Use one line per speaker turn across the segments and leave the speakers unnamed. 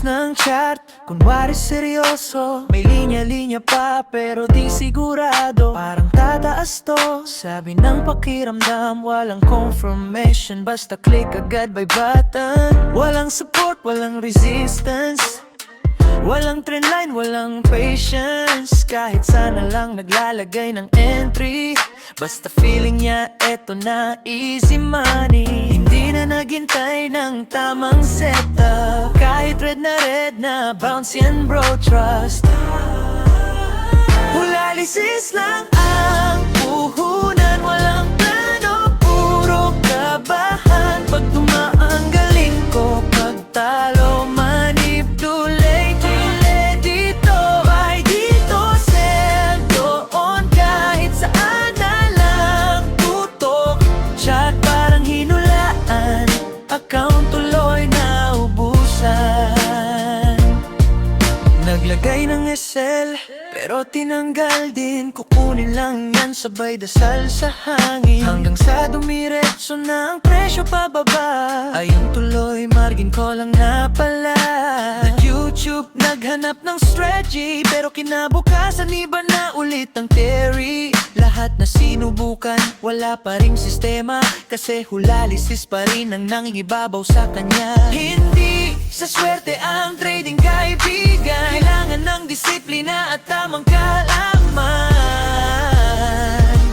ng chart, kunwari seryoso. May linya-linya pa pero di sigurado, parang tataas to. Sabi ng pakiramdam, walang confirmation, basta click agad by button. Walang support, walang resistance, walang trendline, walang patience. Kahit sana lang naglalagay ng entry, basta feeling niya eto na easy money. Hindi na naghintay ng tamang setup, kahit red na bounce yan bro, trust. Hulalisis lang ang puhunan, walang plano, puro kabahan. Pag tumaan galing ko, pagtalo manipulate. Dito ay dito, sell doon, kahit saan na lang tutok. Chat parang hinulaan, account tuloy na ubusan. Naglagay ng SL pero tinanggal din, kukunin lang yan sabay dasal sa hangin. Hanggang sa dumiretso na ang presyo pababa, ayun tuloy margin ko lang na pala. Nag-YouTube, naghanap ng strategy, pero kinabukasan iba na ulit ang theory. Lahat na sinubukan, wala pa ring sistema, kasi hulalisis pa rin ang nangingibabaw sa kanya. Hindi sa swerte ang trading kaibigan, kailangan ng disiplina at tamang kaalaman.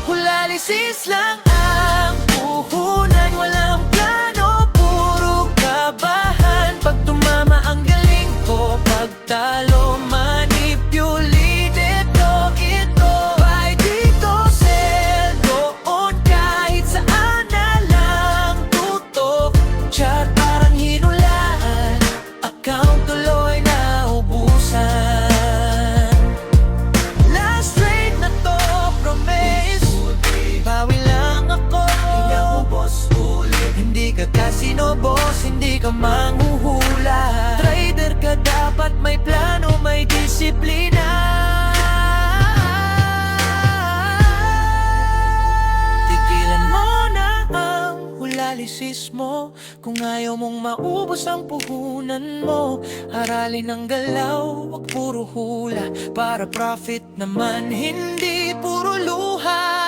Hulalisis lang ang puhunan, walang plano, puro kabahan. Pag tumama ang galing ko, pagtalo manipulated to. Ito ay dito, sell doon, kahit saan na lang tutok. Chat parang hinulaan, account tuloy na ubusan. Last trade na to, promise, bawi lang ako. Hindi ako boss ulit, hindi ka casino boss, hindi ka manghuhula. Trader ka dapat may plano, may disiplina. Tigilan mo na ang hulalisis mo, kung ayaw mong maubos ang puhunan mo. Aralin ang galaw, wag puro hula, para profit naman, hindi puro luha.